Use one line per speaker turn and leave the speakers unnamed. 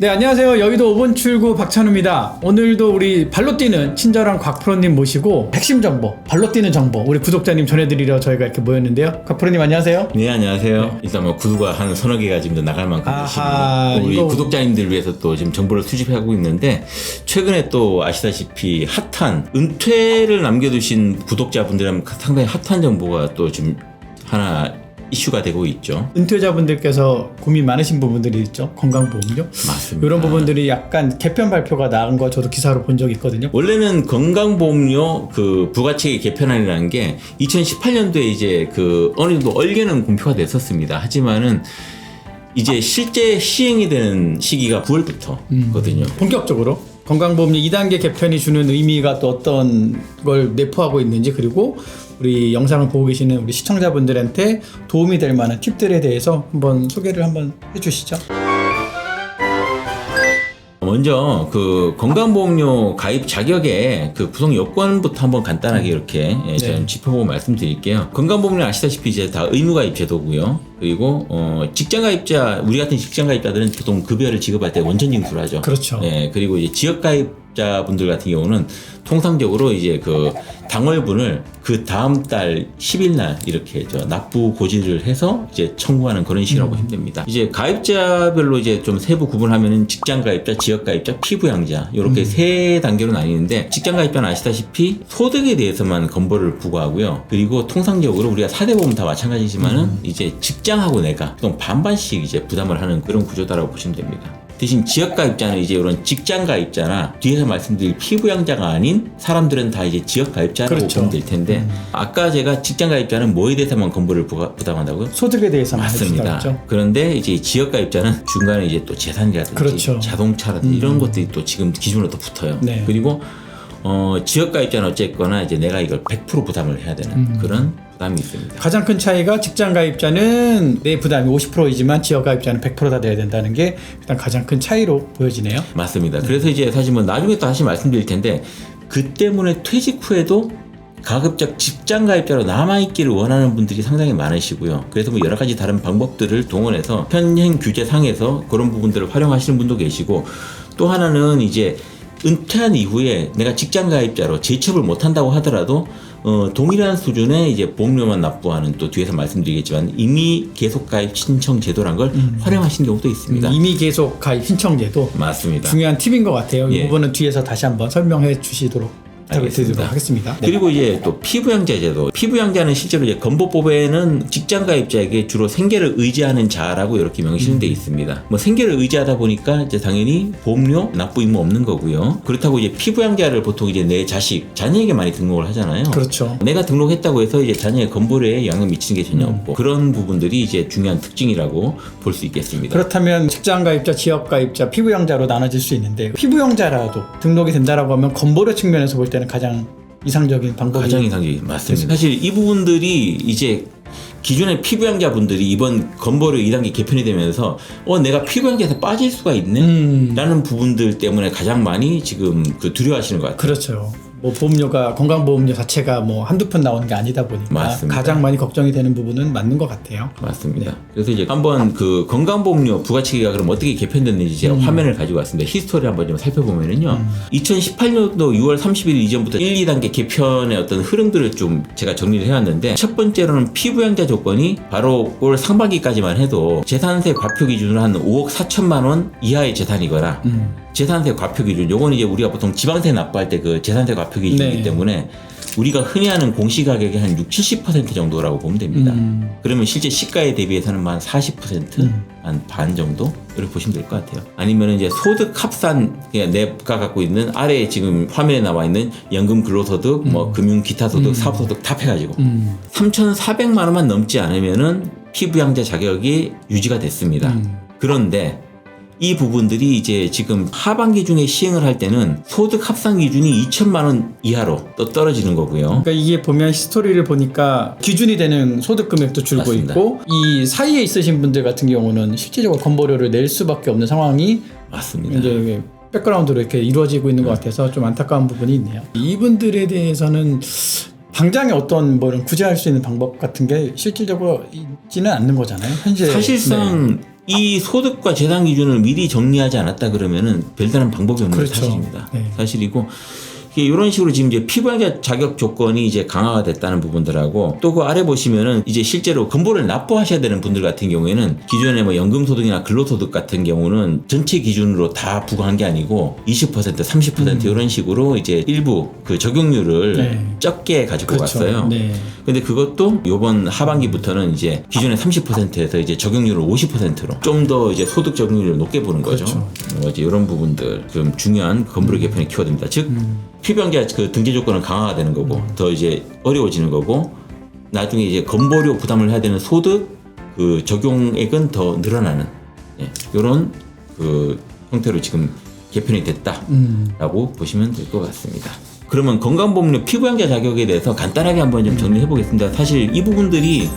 네, 안녕하세요. 여의도 5번 출구 박찬우입니다. 오늘도 우리 발로 뛰는 친절한 곽프로님 모시고 핵심 정보, 발로 뛰는 정보 우리 구독자님 전해드리려 저희가 이렇게 모였는데요. 곽프로님 안녕하세요.
네, 안녕하세요. 일단 뭐 구두가 한 서너 개가 지금 나갈 만큼
아하,
되시고 우리
이거...
구독자님들 위해서 또 지금 정보를 수집하고 있는데, 최근에 또 아시다시피 핫한 은퇴를 남겨두신 구독자분들은 상당히 핫한 정보가 또 지금 하나 이슈가 되고 있죠.
은퇴자분들께서 고민 많으신 부분들이 있죠. 건강보험료.
맞습니다.
이런 부분들이 약간 개편 발표가 나온 거 저도 기사로 본 적이 있거든요.
원래는 건강보험료 그 부가체계 개편안이라는 게 2018년도에 이제 그 어느 정도 얼개는 공표가 됐었습니다. 하지만은 이제 실제 시행이 되는 시기가 9월부터거든요.
본격적으로 건강보험료 2단계 개편이 주는 의미가 또 어떤 걸 내포하고 있는지, 그리고 우리 영상을 보고 계시는 우리 시청자분들한테 도움이 될 만한 팁들에 대해서 한번 소개를 한번 해주시죠.
먼저 그 건강보험료 가입 자격의 그 구성 요건부터 한번 간단하게 이렇게 제가 짚어보고 말씀드릴게요. 건강보험료 아시다시피 이제 다 의무가입 제도고요. 그리고 직장가입자, 우리 같은 직장가입자들은 보통 급여를 지급할 때 원천 징수를 하죠.
그렇죠.
네, 그리고 이제 지역가입자분들 같은 경우는 통상적으로 이제 그 당월분을 그 다음 달 10일 날 이렇게 납부 고지를 해서 이제 청구하는 그런 식이라고 보시면 됩니다. 이제 가입자별로 이제 좀 세부 구분하면은 직장가입자, 지역가입자, 피부양자 이렇게 세 단계로 나뉘는데, 직장가입자는 아시다시피 소득에 대해서만 건보를 부과하고요. 그리고 통상적으로 우리가 사대보험 다 마찬가지지만은 이제 직장하고 내가 또 반반씩 이제 부담을 하는 그런 구조다라고 보시면 됩니다. 대신 지역가입자는 이제 이런 직장가입자나 뒤에서 말씀드릴 피부양자가 아닌 사람들은 다 이제 지역가입자라고
그렇죠.
보면 될 텐데, 아까 제가 직장가입자는 뭐에 대해서만 건보를 부담한다고요?
소득에 대해서만
맞습니다.
해주셨죠.
그런데 이제 지역가입자는 중간에 이제 또 재산이라든지
그렇죠.
자동차라든지 이런 것들이 또 지금 기준으로 또 붙어요.
네.
그리고 지역가입자는 어쨌거나 이제 내가 이걸 100% 부담을 해야 되는 그런 부담이 있습니다.
가장 큰 차이가 직장가입자는 내 부담이 50%이지만 지역가입자는 100%다 내야 된다는 게 일단 가장 큰 차이로 보여지네요.
맞습니다. 그래서 이제 사실 뭐 나중에 또 다시 말씀드릴 텐데, 그 때문에 퇴직 후에도 가급적 직장가입자로 남아있기를 원하는 분들이 상당히 많으시고요. 그래서 뭐 여러 가지 다른 방법들을 동원해서 현행 규제상에서 그런 부분들을 활용하시는 분도 계시고, 또 하나는 이제 은퇴한 이후에 내가 직장가입자로 재취업을 못한다고 하더라도 동일한 수준의 이제 보험료만 납부하는, 또 뒤에서 말씀드리겠지만 임의 계속 가입 신청 제도란 걸 활용하시는 경우도 있습니다.
이미 계속 가입 신청 제도
맞습니다.
중요한 팁인 것 같아요. 이
예.
부분은 뒤에서 다시 한번 설명해 주시도록 드리도록 하겠습니다. 네.
그리고 이제 또 피부양자 제도. 피부양자는 실제로 이제 건보법에는 직장가입자에게 주로 생계를 의지하는 자라고 이렇게 명시돼 있습니다. 뭐 생계를 의지하다 보니까 이제 당연히 보험료 납부 의무 없는 거고요. 그렇다고 이제 피부양자를 보통 이제 내 자식, 자녀에게 많이 등록을 하잖아요.
그렇죠.
내가 등록했다고 해서 이제 자녀의 건보료에 영향을 미치는 게 전혀 없고, 그런 부분들이 이제 중요한 특징이라고 볼 수 있겠습니다.
그렇다면 직장가입자, 지역가입자, 피부양자로 나눠질 수 있는데, 피부양자라도 등록이 된다라고 하면 건보료 측면에서 볼 때는 가장 이상적인 방법이
가장 이상적인 맞습니다. 사실 이 부분들이 이제 기존의 피부양자 분들이 이번 건보료 2단계 개편이 되면서 내가 피부양자에서 빠질 수가 있네? 라는 부분들 때문에 가장 많이 지금 두려워하시는 것 같아요.
그렇죠. 뭐 보험료가, 건강보험료 자체가 뭐 한두 푼 나오는 게 아니다 보니까
맞습니다.
가장 많이 걱정이 되는 부분은 맞는 것 같아요.
맞습니다. 그래서 이제 한번 그 건강보험료 부가체계가 그럼 어떻게 개편됐는지 제가 화면을 가지고 왔습니다. 히스토리를 한번 좀 살펴보면은요. 2018년도 6월 30일 이전부터 1, 2단계 개편의 어떤 흐름들을 좀 제가 정리를 해왔는데, 첫 번째로는 피부양자 조건이 바로 올 상반기까지만 해도 재산세 과표 기준으로 한 5억 4천만 원 이하의 재산이거나, 재산세 과표 기준, 요건 이제 우리가 보통 지방세 납부할 때 그 재산세 과표 기준이기
네.
때문에 우리가 흔히 하는 공시가격의 한 60-70% 정도라고 보면 됩니다. 그러면 실제 시가에 대비해서는 한 40%, 한 반 정도? 이렇게 보시면 될 것 같아요. 아니면 이제 소득 합산, 그냥 내가 갖고 있는 아래에 지금 화면에 나와 있는 연금 근로소득, 뭐 금융 기타 소득, 사업소득 다 해가지고 3,400만 원만 넘지 않으면은 피부양자 자격이 유지가 됐습니다. 그런데 이 부분들이 이제 지금 하반기 중에 시행을 할 때는 소득 합산 기준이 2천만 원 이하로 또 떨어지는 거고요.
그러니까 이게 보면 히스토리를 보니까 기준이 되는 소득 금액도 줄고
맞습니다.
있고, 이 사이에 있으신 분들 같은 경우는 실질적으로 건보료를 낼 수밖에 없는 상황이
맞습니다.
이제 백그라운드로 이렇게 이루어지고 있는 것 같아서 좀 안타까운 부분이 있네요. 이분들에 대해서는 당장에 어떤 뭐 이런 구제할 수 있는 방법 같은 게 실질적으로 있지는 않는 거잖아요. 현재
사실상 이 소득과 재산 기준을 미리 정리하지 않았다 그러면은 별다른 방법이 없는
그렇죠.
사실입니다.
네.
사실이고 이런 식으로 지금 이제 피부양자 자격 조건이 이제 강화가 됐다는 부분들하고 또 그 아래 보시면은 이제 실제로 건보를 납부하셔야 되는 분들 같은 경우에는 기존에 뭐 연금소득이나 근로소득 같은 경우는 전체 기준으로 다 부과한 게 아니고 20%, 30% 이런 식으로 이제 일부 그 적용률을
네.
적게 가지고
그렇죠.
갔어요.
네.
근데 그것도 요번 하반기부터는 이제 기존의 30%에서 이제 적용률을 50%로 좀 더 이제 소득 적용률을 높게 보는 거죠.
그렇죠.
이제 이런 부분들 좀 중요한 건보료 개편의 키워드입니다. 즉 피부양자 그 등재 조건은 강화가 되는 거고 더 이제 어려워지는 거고 나중에 이제 건보료 부담을 해야 되는 소득 그 적용액은 더 늘어나는 이런 그 형태로 지금 개편이 됐다라고 보시면 될 것 같습니다. 그러면 건강보험료 피부양자 자격에 대해서 간단하게 한번 좀 정리해 보겠습니다. 사실 이 부분들이